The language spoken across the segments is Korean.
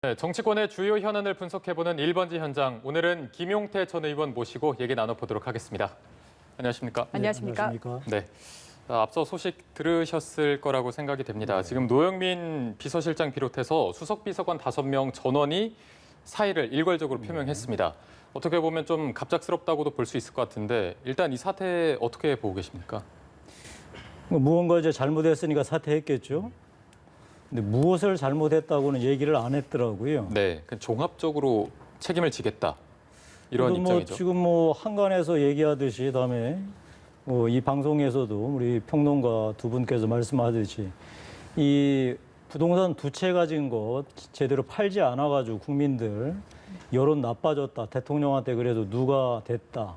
네, 정치권의 주요 현안을 분석해보는 1번지 현장. 오늘은 김용태 전 의원 모시고 얘기 나눠보도록 하겠습니다. 안녕하십니까? 안녕하십니까? 네. 앞서 소식 들으셨을 거라고 생각이 됩니다. 네. 지금 노영민 비서실장 비롯해서 수석비서관 5명 전원이 사의를 일괄적으로 표명했습니다. 어떻게 보면 좀 갑작스럽다고도 볼 수 있을 것 같은데 일단 이 사태 어떻게 보고 계십니까? 무언가 이제 잘못했으니까 사퇴했겠죠. 근데 무엇을 잘못했다고는 얘기를 안 했더라고요. 네, 종합적으로 책임을 지겠다. 이런 그래도 입장이죠. 지금 한간에서 얘기하듯이 다음에 이 방송에서도 우리 평론가 두 분께서 말씀하듯이 이 부동산 두 채 가진 거 제대로 팔지 않아가지고 국민들 여론 나빠졌다. 대통령한테 그래도 누가 됐다.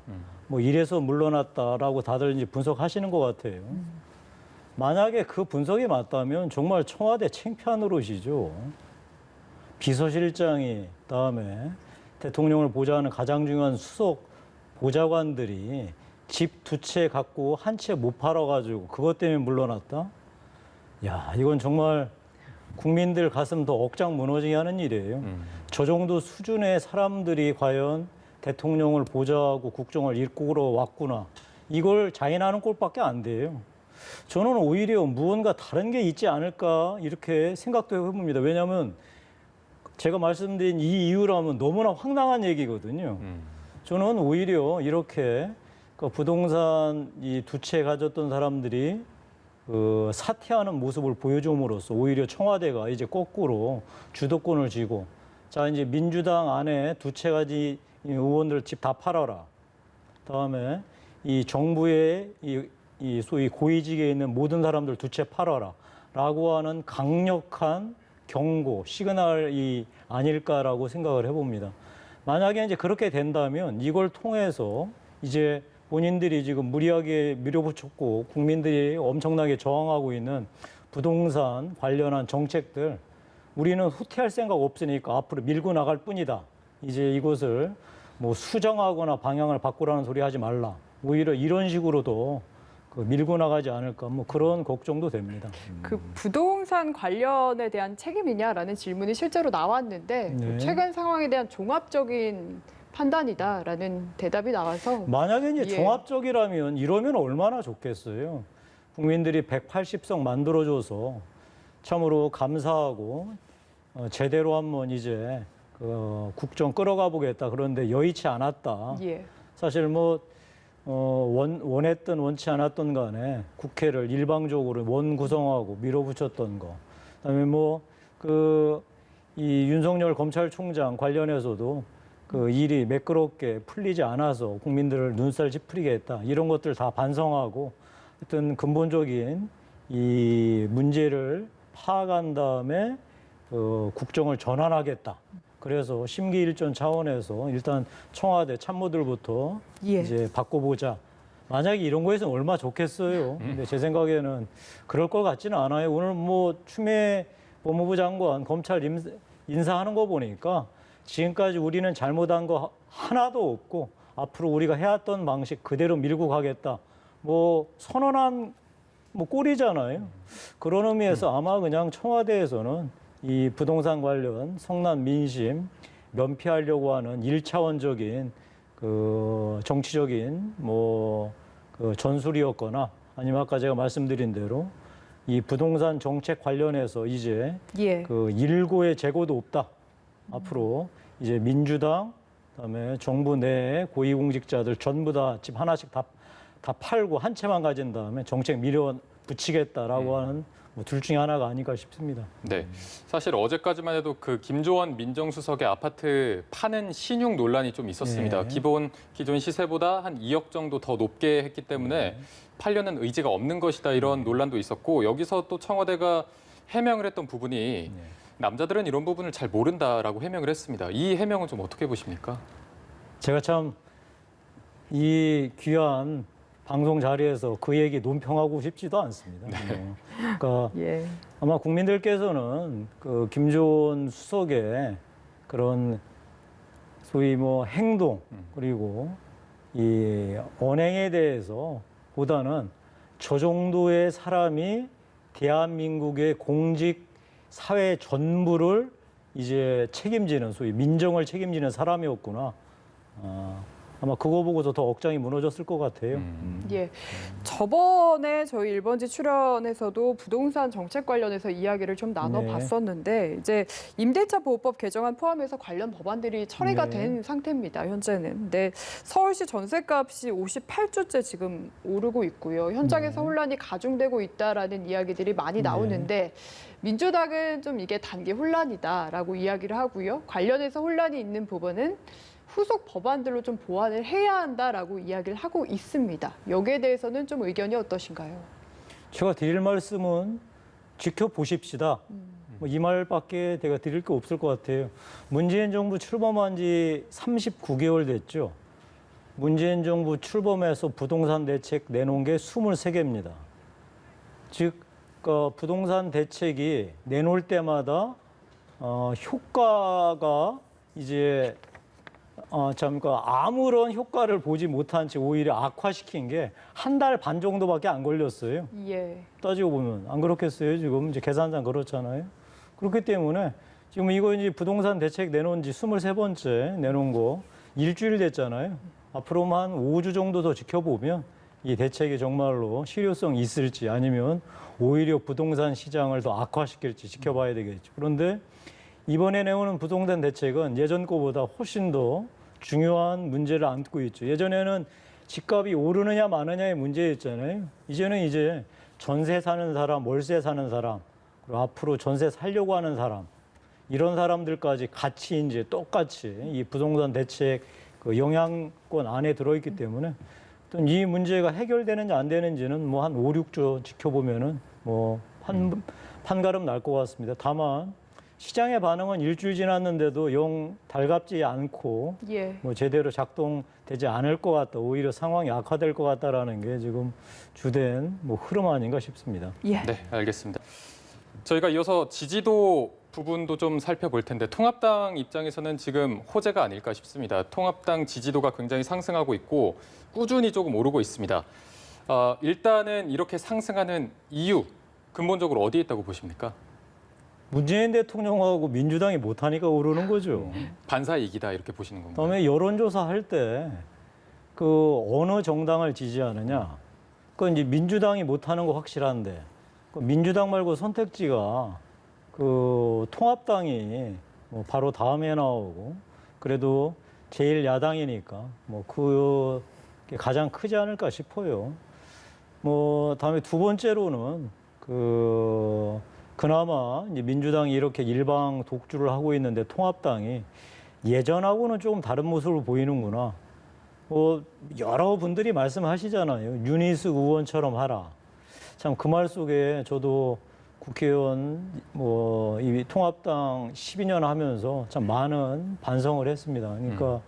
이래서 물러났다라고 다들 이제 분석하시는 것 같아요. 만약에 그 분석이 맞다면 정말 청와대 창피한 노릇이죠. 비서실장이 다음에 대통령을 보좌하는 가장 중요한 수석 보좌관들이 집 두 채 갖고 한 채 못 팔아가지고 그것 때문에 물러났다? 야, 이건 정말 국민들 가슴 더 억장 무너지게 하는 일이에요. 저 정도 수준의 사람들이 과연 대통령을 보좌하고 국정을 이끌어 왔구나. 이걸 자인하는 꼴밖에 안 돼요. 저는 오히려 무언가 다른 게 있지 않을까 이렇게 생각도 해봅니다. 왜냐하면 제가 말씀드린 이 이유라면 너무나 황당한 얘기거든요. 저는 오히려 이렇게 부동산 이 두 채 가졌던 사람들이 사퇴하는 모습을 보여줌으로써 오히려 청와대가 이제 거꾸로 주도권을 쥐고 자 이제 민주당 안에 두 채 가지 의원들 집 다 팔아라. 다음에 이 정부의 이 소위 고위직에 있는 모든 사람들 두 채 팔아라 라고 하는 강력한 경고, 시그널이 아닐까라고 생각을 해봅니다. 만약에 이제 그렇게 된다면 이걸 통해서 이제 본인들이 지금 무리하게 밀어붙였고 국민들이 엄청나게 저항하고 있는 부동산 관련한 정책들 우리는 후퇴할 생각 없으니까 앞으로 밀고 나갈 뿐이다. 이제 이것을 수정하거나 방향을 바꾸라는 소리 하지 말라. 오히려 이런 식으로도 밀고 나가지 않을까 그런 걱정도 됩니다. 그 부동산 관련에 대한 책임이냐라는 질문이 실제로 나왔는데 네. 최근 상황에 대한 종합적인 판단이다라는 대답이 나와서 만약에 이제 종합적이라면 이러면 얼마나 좋겠어요. 국민들이 180석 만들어줘서 참으로 감사하고 제대로 한번 이제 국정 끌어가 보겠다. 그런데 여의치 않았다. 예. 사실 원했든 원치 않았던 간에 국회를 일방적으로 원구성하고 밀어붙였던 거. 그다음에 이 윤석열 검찰총장 관련해서도 그 일이 매끄럽게 풀리지 않아서 국민들을 눈살 찌푸리게 했다. 이런 것들 다 반성하고 하여튼 근본적인 이 문제를 파악한 다음에 국정을 전환하겠다. 그래서 심기일전 차원에서 일단 청와대 참모들부터 이제 바꿔보자. 만약에 이런 거에서는 얼마나 좋겠어요. 근데 제 생각에는 그럴 것 같지는 않아요. 오늘 추미애 법무부 장관 검찰 인사하는 거 보니까 지금까지 우리는 잘못한 거 하나도 없고 앞으로 우리가 해왔던 방식 그대로 밀고 가겠다. 선언한 꼴이잖아요. 그런 의미에서 아마 그냥 청와대에서는 이 부동산 관련 성난 민심 면피하려고 하는 1차원적인 정치적인 전술이었거나 아니면 아까 제가 말씀드린 대로 이 부동산 정책 관련해서 이제 일고의 재고도 없다. 앞으로 이제 민주당 그다음에 정부 내에 고위공직자들 전부 다 집 하나씩 다 팔고 한 채만 가진 다음에 정책 밀어붙이겠다라고 하는 둘 중에 하나가 아닐까 싶습니다. 네, 사실 어제까지만 해도 그 김조원 민정수석의 아파트 파는 신용 논란이 좀 있었습니다. 네. 기존 시세보다 한 2억 정도 더 높게 했기 때문에 팔려는 의지가 없는 것이다 이런 논란도 있었고 여기서 또 청와대가 해명을 했던 부분이 남자들은 이런 부분을 잘 모른다라고 해명을 했습니다. 이 해명은 좀 어떻게 보십니까? 제가 참 이 귀한 방송 자리에서 그 얘기 논평하고 싶지도 않습니다. 그러니까 아마 국민들께서는 그 김조원 수석의 그런 소위 행동 그리고 이 언행에 대해서 보다는 저 정도의 사람이 대한민국의 공직 사회 전부를 이제 책임지는 소위 민정을 책임지는 사람이었구나. 아마 그거 보고서 더 억장이 무너졌을 것 같아요. 예. 저번에 저희 1번지 출연에서도 부동산 정책 관련해서 이야기를 좀 나눠봤었는데 이제 임대차 보호법 개정안 포함해서 관련 법안들이 철회가 네. 된 상태입니다. 현재는. 근데 서울시 전셋값이 58주째 지금 오르고 있고요. 현장에서 혼란이 가중되고 있다라는 이야기들이 많이 나오는데 민주당은 좀 이게 단기 혼란이다라고 이야기를 하고요. 관련해서 혼란이 있는 부분은 후속 법안들로 좀 보완을 해야 한다라고 이야기를 하고 있습니다. 여기에 대해서는 좀 의견이 어떠신가요? 제가 드릴 말씀은 지켜보십시다. 뭐 이 말밖에 제가 드릴 게 없을 것 같아요. 문재인 정부 출범한 지 39개월 됐죠. 문재인 정부 출범해서 부동산 대책 내놓은 게 23개입니다. 즉, 부동산 대책이 내놓을 때마다 효과가 이제 아무런 효과를 보지 못한 채 오히려 악화시킨 게 한 달 반 정도밖에 안 걸렸어요. 예. 따지고 보면 안 그렇겠어요? 지금 이제 계산상 그렇잖아요. 그렇기 때문에 지금 이거 이제 부동산 대책 내놓은 지 23번째 내놓은 거 일주일 됐잖아요. 앞으로만 한 5주 정도 더 지켜보면 이 대책이 정말로 실효성이 있을지 아니면 오히려 부동산 시장을 더 악화시킬지 지켜봐야 되겠죠. 그런데 이번에 내오는 부동산 대책은 예전 거보다 훨씬 더 중요한 문제를 안고 있죠. 예전에는 집값이 오르느냐 마느냐의 문제였잖아요. 이제는 이제 전세 사는 사람, 월세 사는 사람, 그리고 앞으로 전세 살려고 하는 사람, 이런 사람들까지 같이 이제 똑같이 이 부동산 대책 그 영향권 안에 들어있기 때문에 또 이 문제가 해결되는지 안 되는지는 뭐 한 5, 6주 지켜보면은 뭐 판가름 날 것 같습니다. 다만 시장의 반응은 일주일 지났는데도 영 달갑지 않고 예. 뭐 제대로 작동되지 않을 것 같다. 오히려 상황이 악화될 것 같다라는 게 지금 주된 뭐 흐름 아닌가 싶습니다. 예. 네, 알겠습니다. 저희가 이어서 지지도 부분도 좀 살펴볼 텐데 통합당 입장에서는 지금 호재가 아닐까 싶습니다. 통합당 지지도가 굉장히 상승하고 있고 꾸준히 조금 오르고 있습니다. 일단은 이렇게 상승하는 이유 근본적으로 어디에 있다고 보십니까? 문재인 대통령하고 민주당이 못하니까 오르는 거죠. 반사이익이다 이렇게 보시는 건가요? 다음에 여론조사 할 때 그 어느 정당을 지지하느냐, 그 이제 민주당이 못하는 거 확실한데 그 민주당 말고 선택지가 그 통합당이 뭐 바로 다음에 나오고 그래도 제일 야당이니까 뭐 그게 가장 크지 않을까 싶어요. 뭐 다음에 두 번째로는 그나마 이제 민주당이 이렇게 일방 독주를 하고 있는데 통합당이 예전하고는 조금 다른 모습을 보이는구나. 뭐 여러 분들이 말씀하시잖아요. 윤희숙 의원처럼 하라. 참 그 말 속에 저도 국회의원 뭐 이 통합당 12년 하면서 참 많은 반성을 했습니다. 그러니까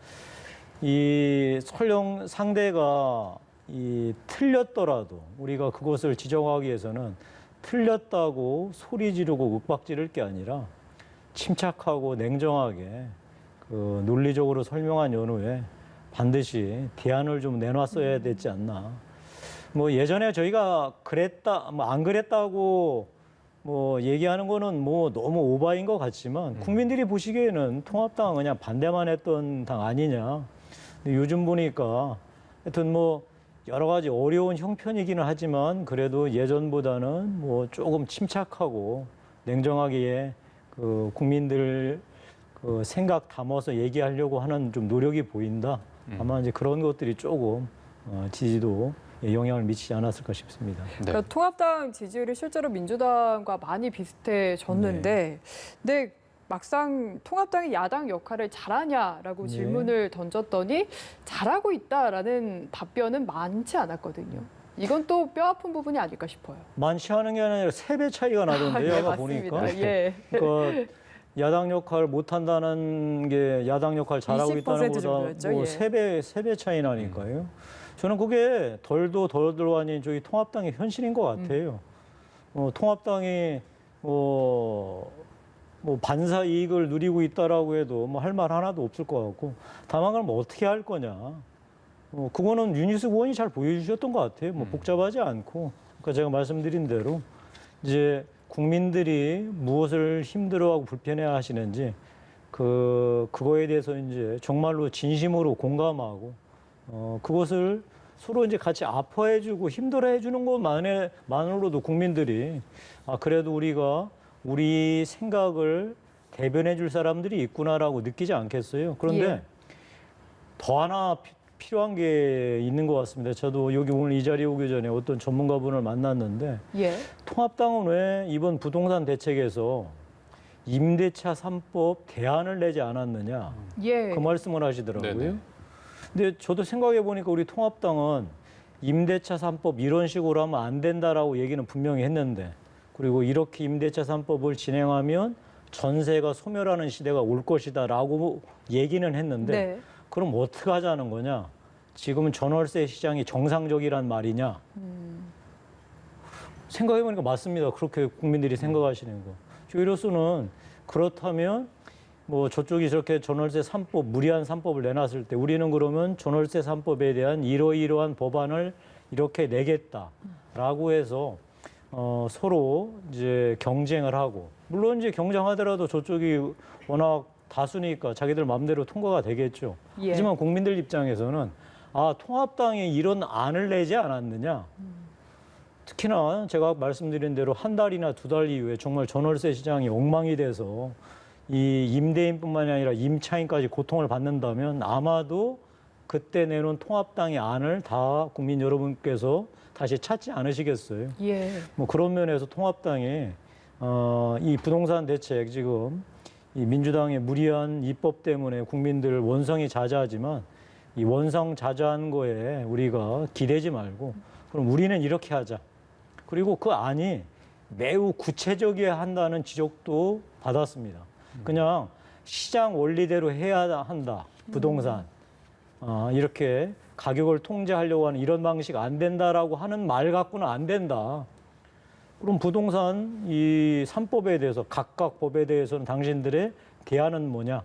이 설령 상대가 이 틀렸더라도 우리가 그것을 지적하기 위해서는 틀렸다고 소리 지르고 윽박 지를 게 아니라 침착하고 냉정하게 그 논리적으로 설명한 연후에 반드시 대안을 좀 내놨어야 되지 않나. 뭐 예전에 저희가 그랬다, 뭐 안 그랬다고 뭐 얘기하는 거는 뭐 너무 오바인 것 같지만 국민들이 보시기에는 통합당은 그냥 반대만 했던 당 아니냐. 근데 요즘 보니까 하여튼 뭐 여러 가지 어려운 형편이기는 하지만 그래도 예전보다는 뭐 조금 침착하고 냉정하게 그 국민들 그 생각 담아서 얘기하려고 하는 좀 노력이 보인다. 아마 이제 그런 것들이 조금 지지도 영향을 미치지 않았을까 싶습니다. 네. 그러니까 통합당 지지율이 실제로 민주당과 많이 비슷해졌는데, 근데 막상 통합당이 야당 역할을 잘하냐라고 질문을 던졌더니 잘하고 있다라는 답변은 많지 않았거든요. 이건 또 뼈아픈 부분이 아닐까 싶어요. 많지 않은 게 아니라 3배 차이가 나던데 네, 아까 맞습니다. 보니까. 예. 그러니까 야당 역할 못한다는 게 야당 역할 잘하고 20% 있다는 것보다 정도였죠, 뭐 예. 3배 차이 나니까요. 저는 그게 덜도 아닌 저희 통합당의 현실인 것 같아요. 통합당이 뭐 반사 이익을 누리고 있다라고 해도 뭐 할 말 하나도 없을 것 같고 다만 그럼 뭐 어떻게 할 거냐. 그거는 윤희숙 의원이 잘 보여주셨던 것 같아요. 뭐 복잡하지 않고. 그러니까 제가 말씀드린 대로 이제 국민들이 무엇을 힘들어하고 불편해 하시는지 그거에 대해서 이제 정말로 진심으로 공감하고 그것을 서로 이제 같이 아파해주고 힘들어해주는 것만으로도 국민들이 그래도 우리가 우리 생각을 대변해줄 사람들이 있구나라고 느끼지 않겠어요. 그런데 예. 더 하나 필요한 게 있는 것 같습니다. 저도 여기 오늘 이 자리에 오기 전에 어떤 전문가분을 만났는데 예. 통합당은 왜 이번 부동산 대책에서 임대차 3법 대안을 내지 않았느냐 예. 그 말씀을 하시더라고요. 네네. 근데 저도 생각해 보니까 우리 통합당은 임대차 3법 이런 식으로 하면 안 된다라고 얘기는 분명히 했는데 그리고 이렇게 임대차 3법을 진행하면 전세가 소멸하는 시대가 올 것이다라고 얘기는 했는데 네. 그럼 어떻게 하자는 거냐? 지금은 전월세 시장이 정상적이란 말이냐? 생각해 보니까 맞습니다. 그렇게 국민들이 생각하시는 거. 저희로서는 그렇다면 뭐 저쪽이 저렇게 전월세 3법 무리한 3법을 내놨을 때 우리는 그러면 전월세 3법에 대한 이러이러한 법안을 이렇게 내겠다라고 해서 서로 이제 경쟁을 하고 물론 이제 경쟁하더라도 저쪽이 워낙 다수니까 자기들 마음대로 통과가 되겠죠. 예. 하지만 국민들 입장에서는 통합당이 이런 안을 내지 않았느냐. 특히나 제가 말씀드린 대로 한 달이나 두 달 이후에 정말 전월세 시장이 엉망이 돼서 이 임대인뿐만이 아니라 임차인까지 고통을 받는다면 아마도 그때 내놓은 통합당의 안을 다 국민 여러분께서 다시 찾지 않으시겠어요. 예. 뭐 그런 면에서 통합당이 이 부동산 대책 지금 이 민주당의 무리한 입법 때문에 국민들 원성이 자자하지만 이 원성 자자한 거에 우리가 기대지 말고 그럼 우리는 이렇게 하자. 그리고 그 안이 매우 구체적이어야 한다는 지적도 받았습니다. 그냥 시장 원리대로 해야 한다. 부동산. 이렇게 가격을 통제하려고 하는 이런 방식 안 된다라고 하는 말 갖고는 안 된다. 그럼 부동산 이 3법에 대해서 각각 법에 대해서는 당신들의 대안은 뭐냐?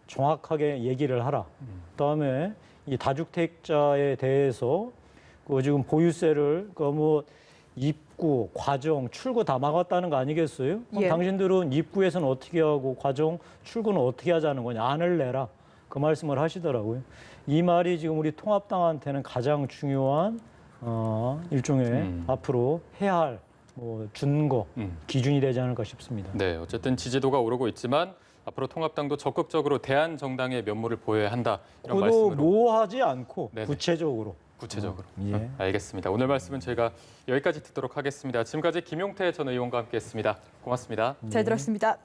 정확하게 얘기를 하라. 그다음에 이 다주택자에 대해서 그 지금 보유세를 입구, 과정, 출구 다 막았다는 거 아니겠어요? 그럼 예. 당신들은 입구에서는 어떻게 하고 과정, 출구는 어떻게 하자는 거냐? 안을 내라. 그 말씀을 하시더라고요. 이 말이 지금 우리 통합당한테는 가장 중요한 일종의 앞으로 해야 할 준거, 기준이 되지 않을까 싶습니다. 네, 어쨌든 지지도가 오르고 있지만 앞으로 통합당도 적극적으로 대한 정당의 면모를 보여야 한다. 이런 말씀으로. 모호하지 않고 네네. 구체적으로. 구체적으로. 예. 알겠습니다. 오늘 말씀은 저희가 여기까지 듣도록 하겠습니다. 지금까지 김용태 전 의원과 함께했습니다. 고맙습니다. 잘 들었습니다.